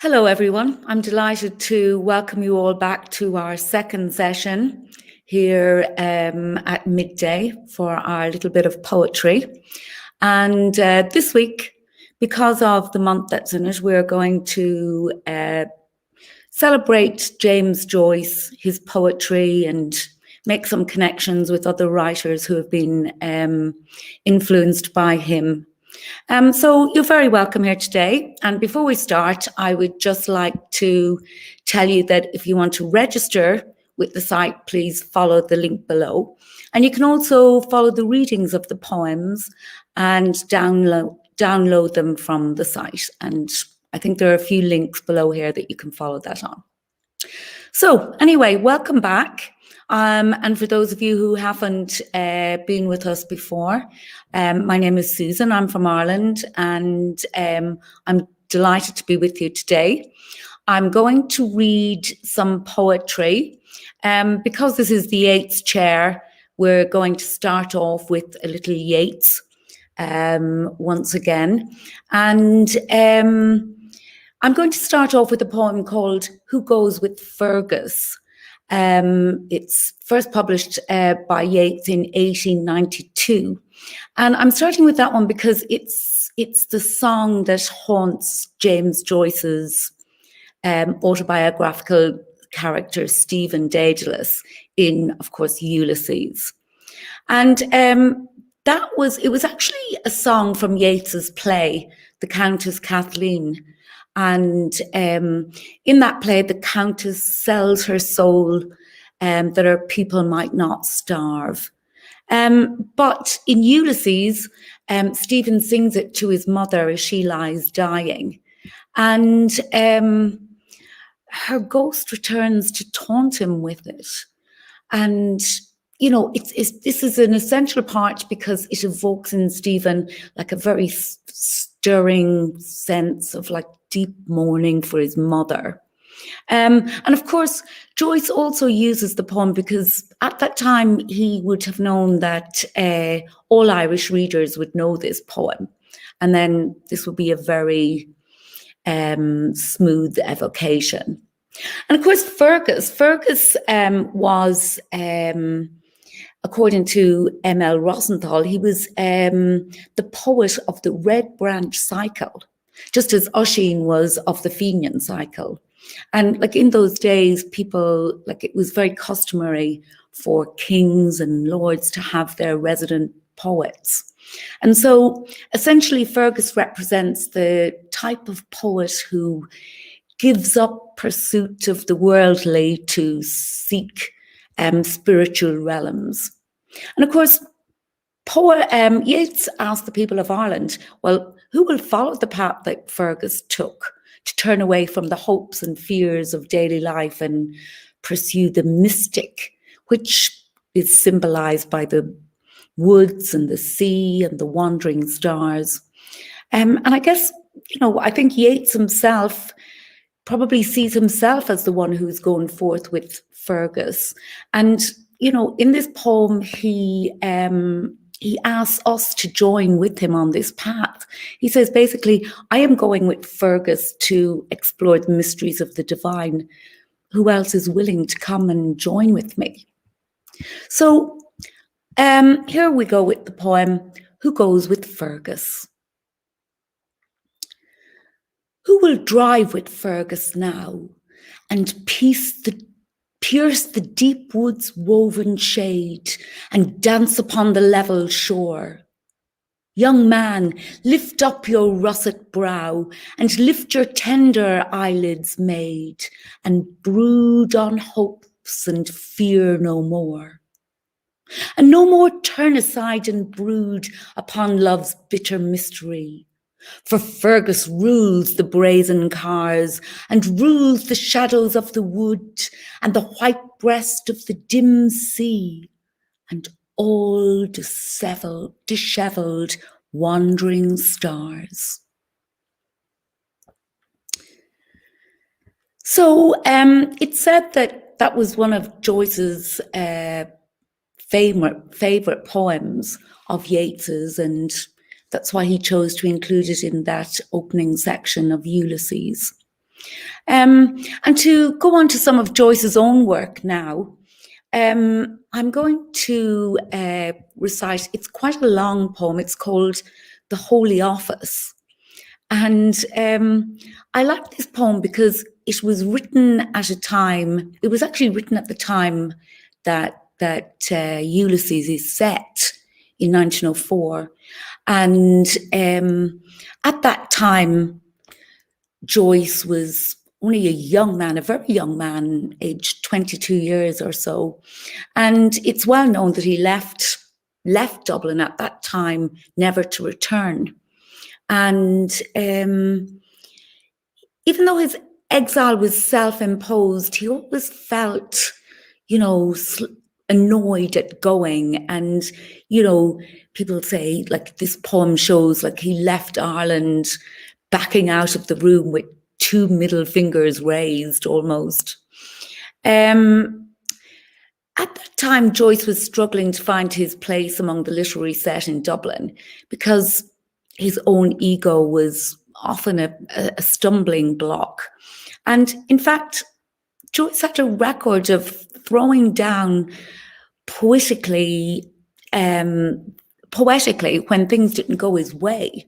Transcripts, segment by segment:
Hello, everyone. I'm delighted to welcome you all back to our second session here at midday for our little bit of poetry. And this week, because of the month that's in it, we're going to celebrate James Joyce, his poetry, and make some connections with other writers who have been influenced by him. So you're very welcome here today. And before we start, I would just like to tell you that if you want to register with the site, please follow the link below. And you can also follow the readings of the poems and download them from the site. And I think there are a few links below here that you can follow that on. So anyway, welcome back. And for those of you who haven't been with us before, my name is Susan. I'm from Ireland, and I'm delighted to be with you today. I'm going to read some poetry. Because this is the Yeats chair, we're going to start off with a little Yeats once again. And I'm going to start off with a poem called Who Goes with Fergus? It's first published by Yeats in 1892. And I'm starting with that one because it's the song that haunts James Joyce's autobiographical character, Stephen Daedalus, in, of course, Ulysses. And it was actually a song from Yeats's play, The Countess Kathleen. And in that play, the Countess sells her soul that her people might not starve. But in Ulysses, Stephen sings it to his mother as she lies dying. And her ghost returns to taunt him with it. And, you know, this is an essential part because it evokes in Stephen like a very stirring sense of like deep mourning for his mother. And of course, Joyce also uses the poem because at that time he would have known that all Irish readers would know this poem. And then this would be a very smooth evocation. And of course, Fergus was, according to M.L. Rosenthal, he was the poet of the Red Branch cycle, just as Oisin was of the Fenian cycle. And like in those days, people, like it was very customary for kings and lords to have their resident poets. And so essentially Fergus represents the type of poet who gives up pursuit of the worldly to seek spiritual realms. And of course, Yeats asked the people of Ireland, well, who will follow the path that Fergus took to turn away from the hopes and fears of daily life and pursue the mystic, which is symbolized by the woods and the sea and the wandering stars. And I guess, you know, I think Yeats himself probably sees himself as the one who's going forth with Fergus. And, you know, in this poem, he asks us to join with him on this path. He says, basically, I am going with Fergus to explore the mysteries of the divine. Who else is willing to come and join with me? So here we go with the poem, Who Goes with Fergus? Who will drive with Fergus now and pierce the deep wood's woven shade and dance upon the level shore? Young man, lift up your russet brow and lift your tender eyelids, maid, and brood on hopes and fear no more. And no more turn aside and brood upon love's bitter mystery. For Fergus rules the brazen cars and rules the shadows of the wood and the white breast of the dim sea and all dishevelled wandering stars. So it's said that was one of Joyce's favorite poems of Yeats's, and that's why he chose to include it in that opening section of Ulysses. And to go on to some of Joyce's own work now, I'm going to recite, it's quite a long poem, it's called The Holy Office. And I like this poem because it was written at a time, it was actually written at the time that Ulysses is set in 1904. And at that time, Joyce was only a young man, a very young man, aged 22 years or so. And it's well known that he left Dublin at that time, never to return. And even though his exile was self-imposed, he always felt, annoyed at going. And, people say, like, this poem shows, like, he left Ireland backing out of the room with two middle fingers raised almost. At that time, Joyce was struggling to find his place among the literary set in Dublin because his own ego was often a stumbling block. And in fact, Joyce had a record of throwing down poetically when things didn't go his way.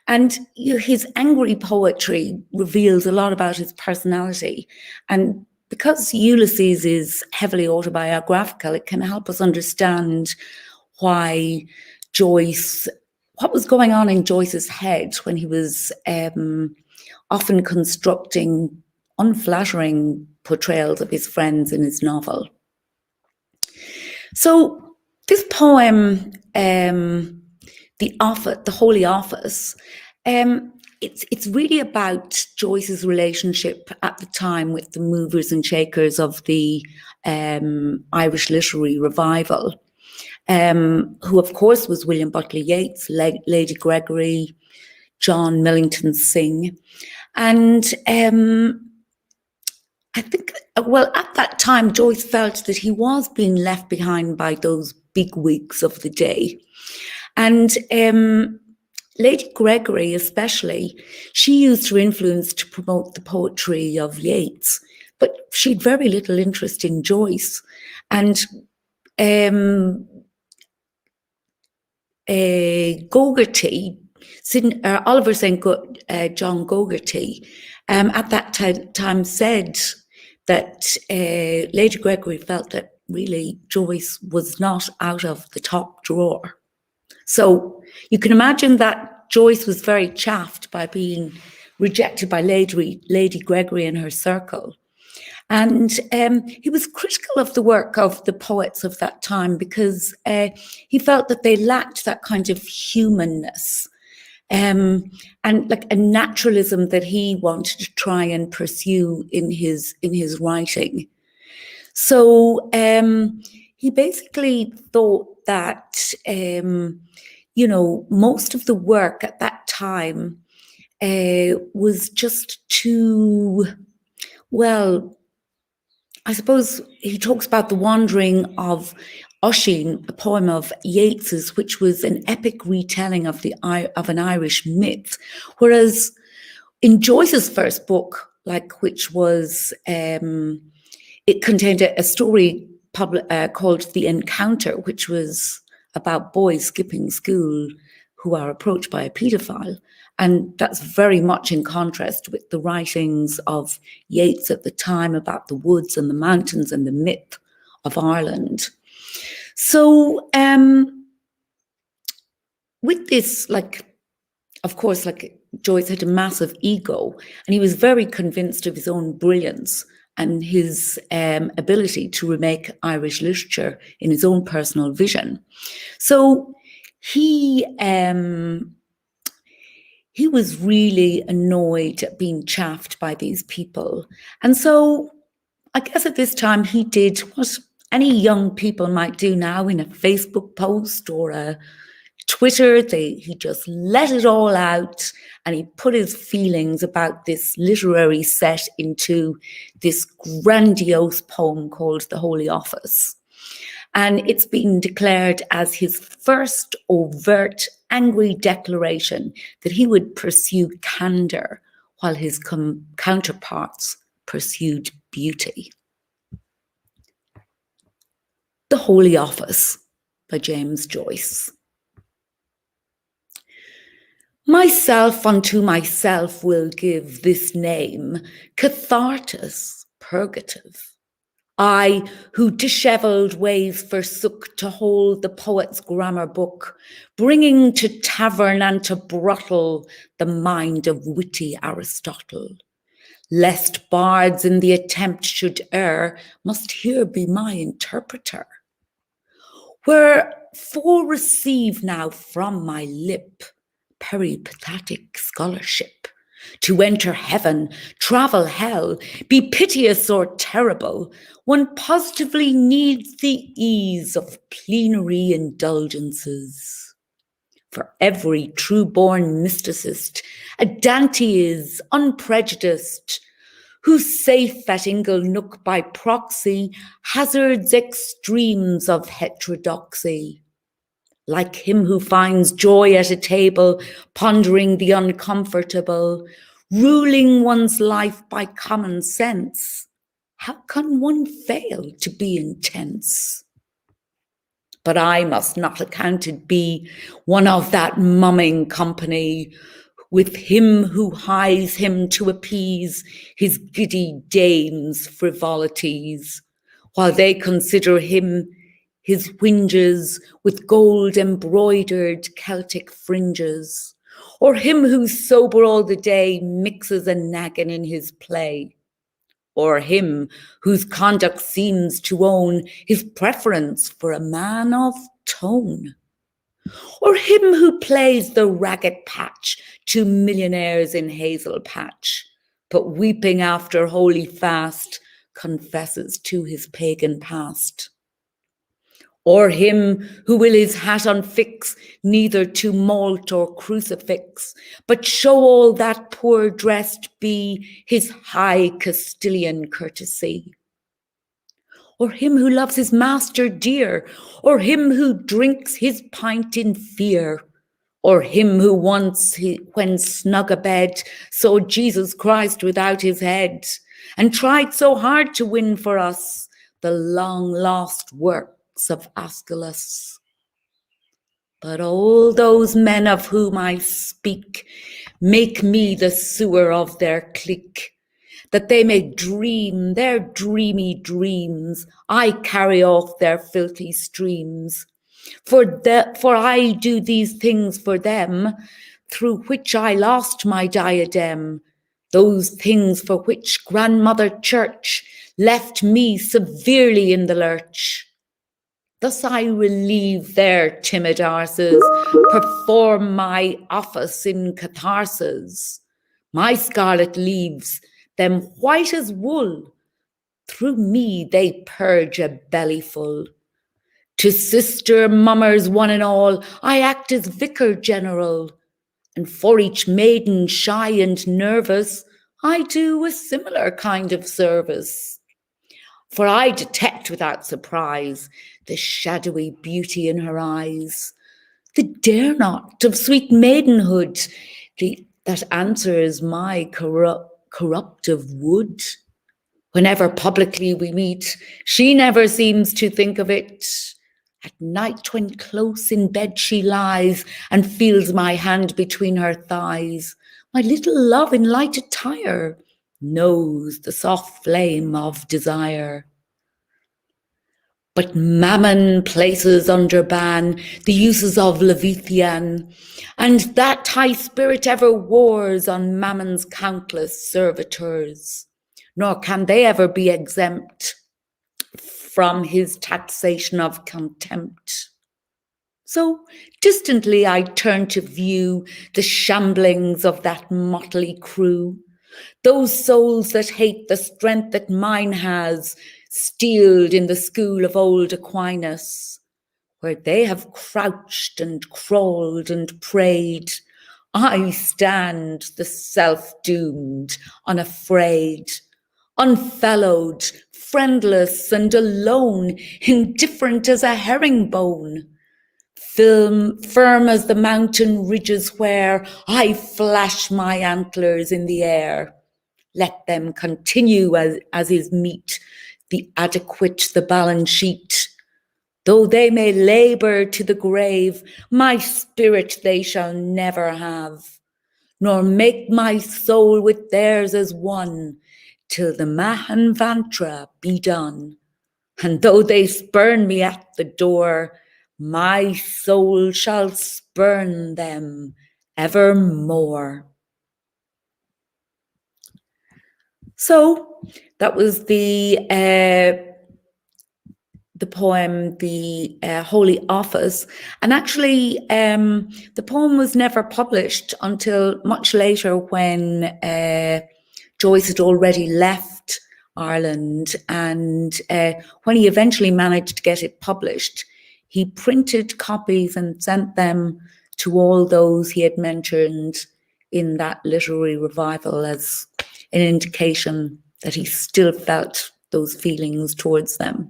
And his angry poetry reveals a lot about his personality. And because Ulysses is heavily autobiographical, it can help us understand why what was going on in Joyce's head when he was often constructing unflattering portrayals of his friends in his novel. So this poem, The Holy Office, it's really about Joyce's relationship at the time with the movers and shakers of the Irish literary revival, who of course was William Butler Yeats, Lady Gregory, John Millington Synge. And I think, well, at that time, Joyce felt that he was being left behind by those bigwigs of the day. And Lady Gregory, especially, she used her influence to promote the poetry of Yeats, but she had very little interest in Joyce. And Gogarty, Oliver St. John Gogarty, at that time said that Lady Gregory felt that really Joyce was not out of the top drawer. So you can imagine that Joyce was very chaffed by being rejected by Lady Gregory and her circle. And he was critical of the work of the poets of that time because he felt that they lacked that kind of humanness and like a naturalism that he wanted to try and pursue in his writing. So he basically thought that most of the work at that time was just too, well, I suppose he talks about the wandering of Oisin, a poem of Yeats's, which was an epic retelling of an Irish myth, whereas in Joyce's first book, which was it contained a story called The Encounter, which was about boys skipping school who are approached by a paedophile. And that's very much in contrast with the writings of Yeats at the time about the woods and the mountains and the myth of Ireland. So with this, of course, Joyce had a massive ego, and he was very convinced of his own brilliance and his ability to remake Irish literature in his own personal vision. So he was really annoyed at being chaffed by these people. And so I guess at this time he did what any young people might do now in a Facebook post or a Twitter. He just let it all out, and he put his feelings about this literary set into this grandiose poem called The Holy Office. And it's been declared as his first overt angry declaration that he would pursue candour while his counterparts pursued beauty. The Holy Office by James Joyce. Myself unto myself will give this name, cathartus, purgative. I, who dishevelled ways forsook to hold the poet's grammar book, bringing to tavern and to brothel the mind of witty Aristotle. Lest bards in the attempt should err, must here be my interpreter. Wherefore receive now from my lip peripatetic scholarship. To enter heaven, travel hell, be piteous or terrible, one positively needs the ease of plenary indulgences. For every true-born mysticist, a Dante is unprejudiced, who safe at ingle nook by proxy hazards extremes of heterodoxy. Like him who finds joy at a table, pondering the uncomfortable, ruling one's life by common sense, how can one fail to be intense? But I must not accounted be one of that mumming company, with him who hies him to appease his giddy dames' frivolities, while they consider him his whinges with gold embroidered Celtic fringes, or him who sober all the day mixes a naggin in his play, or him whose conduct seems to own his preference for a man of tone, or him who plays the ragged patch to millionaires in hazel patch, but weeping after holy fast confesses to his pagan past. Or him who will his hat unfix, neither to malt or crucifix, but show all that poor dressed be his high Castilian courtesy. Or him who loves his master dear, or him who drinks his pint in fear, or him who once, when snug abed, saw Jesus Christ without his head, and tried so hard to win for us the long-lost work of Aeschylus. But all those men of whom I speak make me the sewer of their clique, that they may dream their dreamy dreams, I carry off their filthy streams. For I do these things for them, through which I lost my diadem, those things for which Grandmother Church left me severely in the lurch. Thus I relieve their timid arses, perform my office in catharsis. My scarlet leaves them white as wool, through me they purge a bellyful. To sister mummers one and all, I act as vicar general, and for each maiden shy and nervous, I do a similar kind of service. For I detect without surprise the shadowy beauty in her eyes, the dare not of sweet maidenhood that answers my corruptive wood. Whenever publicly we meet, she never seems to think of it. At night when close in bed she lies and feels my hand between her thighs, my little love in light attire knows the soft flame of desire. But Mammon places under ban the uses of Leviathan, and that high spirit ever wars on Mammon's countless servitors, nor can they ever be exempt from his taxation of contempt. So distantly I turn to view the shamblings of that motley crew, those souls that hate the strength that mine has, steeled in the school of old Aquinas, where they have crouched and crawled and prayed. I stand the self-doomed, unafraid, unfellowed, friendless and alone, indifferent as a herringbone. firm as the mountain ridges where I flash my antlers in the air. Let them continue as is meet, the adequate, the balance sheet. Though they may labour to the grave, my spirit they shall never have, nor make my soul with theirs as one, till the Mahanvantra be done. And though they spurn me at the door, my soul shall spurn them evermore. So that was the poem, the Holy Office. And actually, the poem was never published until much later when Joyce had already left Ireland. And when he eventually managed to get it published, he printed copies and sent them to all those he had mentioned in that literary revival as an indication that he still felt those feelings towards them.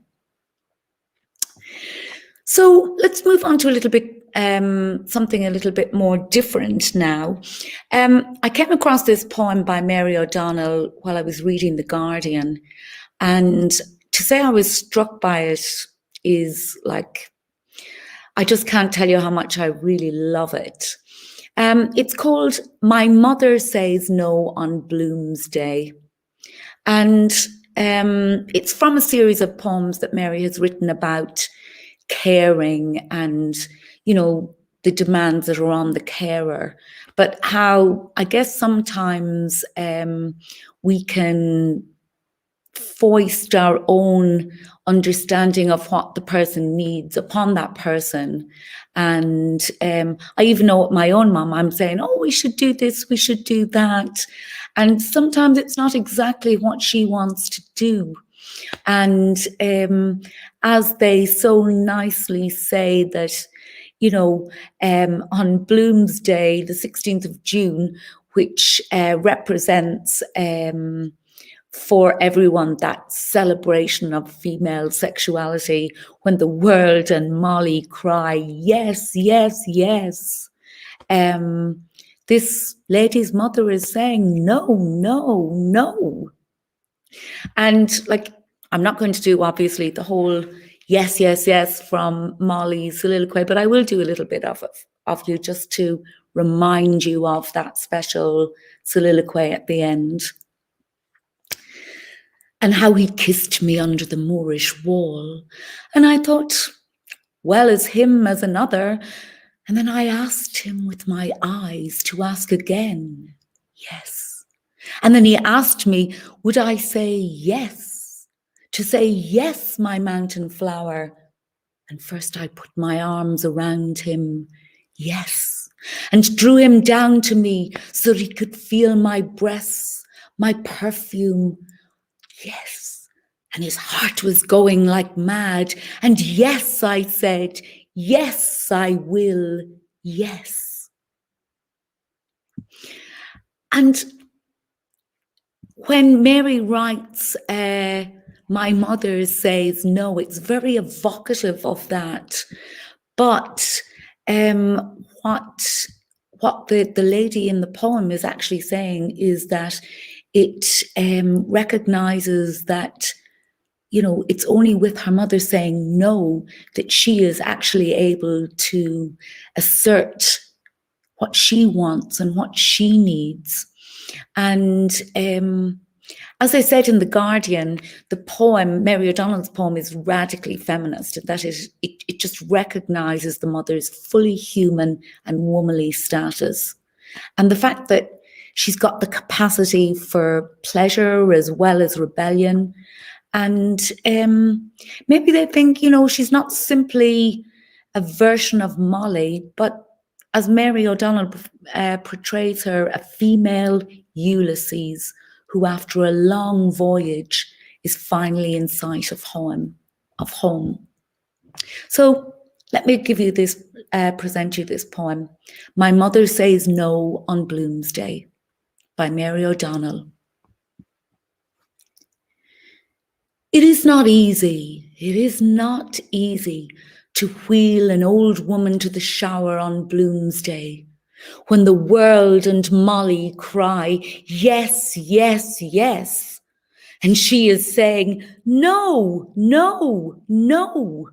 So let's move on to a little bit, something a little bit more different now. I came across this poem by Mary O'Donnell while I was reading The Guardian, and to say I was struck by it is like, I just can't tell you how much I really love it. It's called My Mother Says No on Bloomsday. And it's from a series of poems that Mary has written about caring and, you know, the demands that are on the carer, but how I guess sometimes we can foist our own understanding of what the person needs upon that person. And I even know at my own mum, I'm saying, oh, we should do this, we should do that. And sometimes it's not exactly what she wants to do. And as they so nicely say that, you know, on Bloomsday, the 16th of June, which represents for everyone that celebration of female sexuality, when the world and Molly cry, yes, yes, yes. This lady's mother is saying, no, no, no. And like, I'm not going to do, obviously, the whole yes, yes, yes from Molly's soliloquy, but I will do a little bit of you just to remind you of that special soliloquy at the end. And how he kissed me under the Moorish wall. And I thought, well, as him as another. And then I asked him with my eyes to ask again, yes. And then he asked me, would I say yes? To say yes, my mountain flower. And first I put my arms around him, yes, and drew him down to me so that he could feel my breasts, my perfume, yes. And his heart was going like mad. And yes, I said, yes, I will, yes. And when Mary writes, my mother says no, it's very evocative of that. But what the lady in the poem is actually saying is that it recognizes that, you know, it's only with her mother saying no that she is actually able to assert what she wants and what she needs. And as I said in The Guardian, the poem, Mary O'Donnell's poem, is radically feminist. That is, it just recognises the mother's fully human and womanly status. And the fact that she's got the capacity for pleasure as well as rebellion. And maybe they think, you know, she's not simply a version of Molly, but as Mary O'Donnell portrays her, a female Ulysses who, after a long voyage, is finally in sight of home. So let me give you this, present you this poem. My Mother Says No on Bloomsday by Mary O'Donnell. It is not easy to wheel an old woman to the shower on Bloomsday, when the world and Molly cry, yes, yes, yes, and she is saying, no, no, no,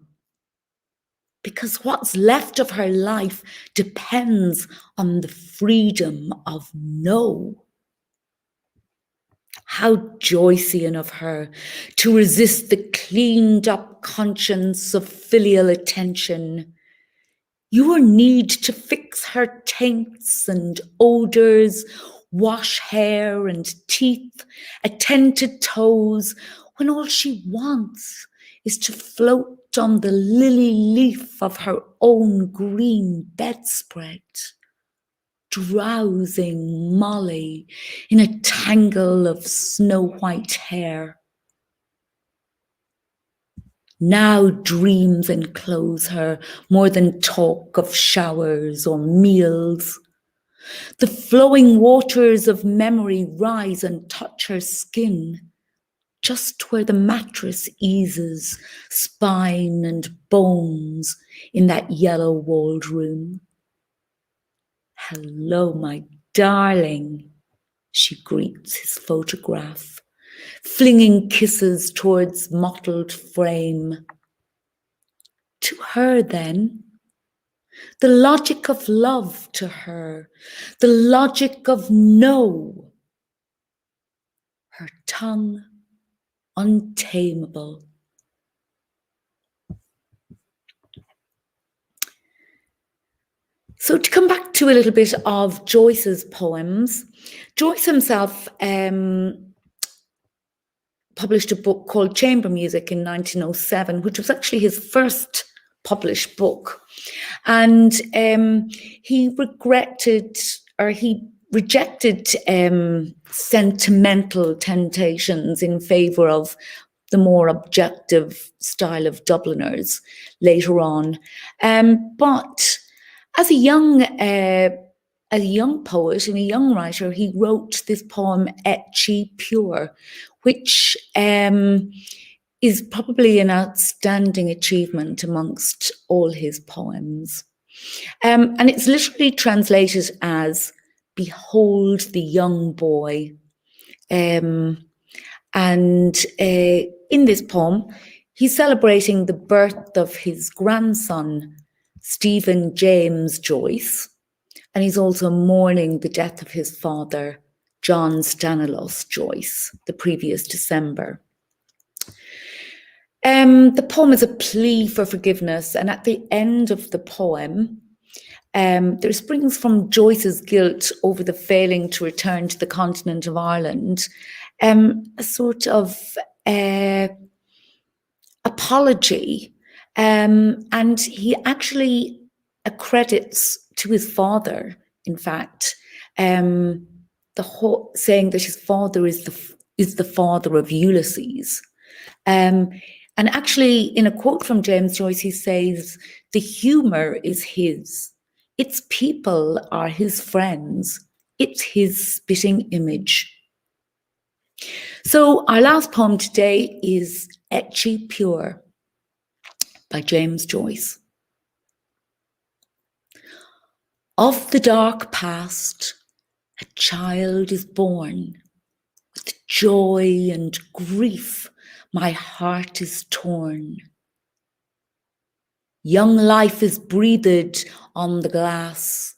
because what's left of her life depends on the freedom of no. How Joycean of her to resist the cleaned up conscience of filial attention. Your need to fix her taints and odours, wash hair and teeth, attend to toes, when all she wants is to float on the lily leaf of her own green bedspread, drowsing Molly in a tangle of snow-white hair. Now dreams enclose her more than talk of showers or meals. The flowing waters of memory rise and touch her skin, just where the mattress eases spine and bones in that yellow-walled room. Hello, my darling, she greets his photograph, flinging kisses towards mottled frame. To her, then, the logic of love to her, the logic of no, her tongue untamable. So to come back to a little bit of Joyce's poems, Joyce himself published a book called Chamber Music in 1907, which was actually his first published book. And he rejected sentimental tentations in favour of the more objective style of Dubliners later on. But as a young poet and a young writer, he wrote this poem Ecce Pure, which is probably an outstanding achievement amongst all his poems. And it's literally translated as "Behold the young boy." And in this poem, he's celebrating the birth of his grandson, Stephen James Joyce, and he's also mourning the death of his father, John Stanislaus Joyce, the previous December. The poem is a plea for forgiveness, and at the end of the poem, there springs from Joyce's guilt over the failing to return to the continent of Ireland a sort of apology, and he actually accredits to his father, in fact, saying that his father is the father of Ulysses. And actually, in a quote from James Joyce, he says, "The humour is his. Its people are his friends. It's his spitting image." So our last poem today is Ecce Pure by James Joyce. Of the dark past, a child is born. With joy and grief, my heart is torn. Young life is breathed on the glass.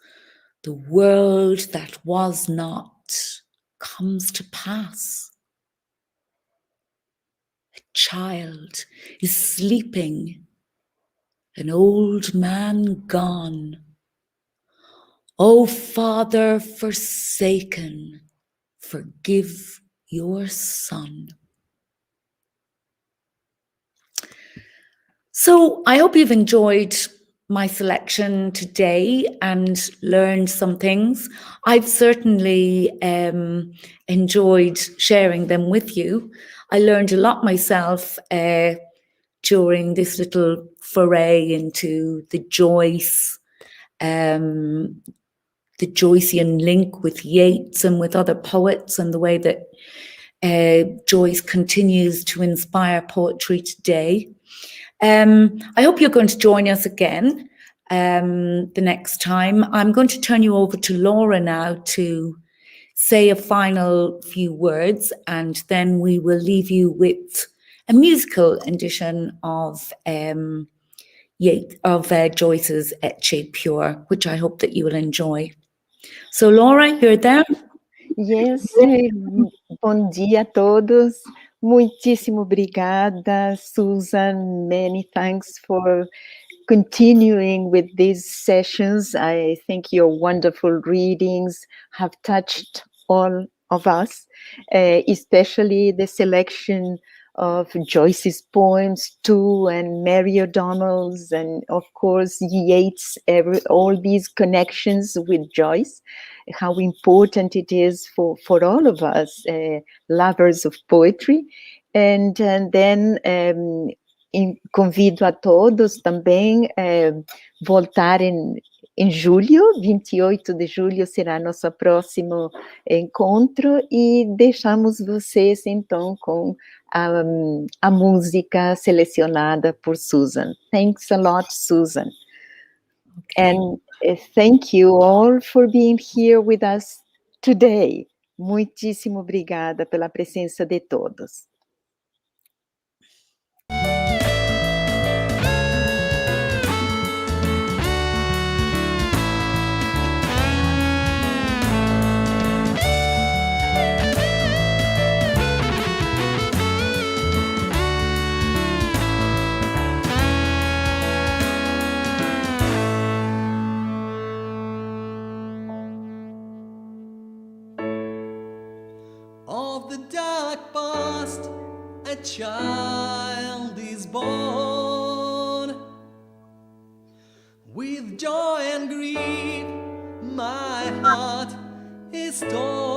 The world that was not comes to pass. A child is sleeping, an old man gone. O Father forsaken, forgive your son. So I hope you've enjoyed my selection today and learned some things. I've certainly enjoyed sharing them with you. I learned a lot myself during this little foray into the Joycean link with Yeats and with other poets, and the way that Joyce continues to inspire poetry today. I hope you're going to join us again the next time. I'm going to turn you over to Laura now to say a final few words, and then we will leave you with a musical edition of Joyce's Etche Pure, which I hope that you will enjoy. So Laura, you're there? Yes, bom dia a todos. Muitíssimo obrigada, Susan. Many thanks for continuing with these sessions. I think your wonderful readings have touched all of us, especially the selection of Joyce's poems too, and Mary O'Donnell's, and of course Yeats, all these connections with Joyce, how important it is for all of us, lovers of poetry. And then convido a todos também voltar em julho, 28 de julho será nosso próximo encontro, e deixamos vocês então com a música selecionada por Susan. Thanks a lot, Susan. Okay. And thank you all for being here with us today. Muitíssimo obrigada pela presença de todos. Of the dark past, a child is born. With joy and grief, my heart is torn.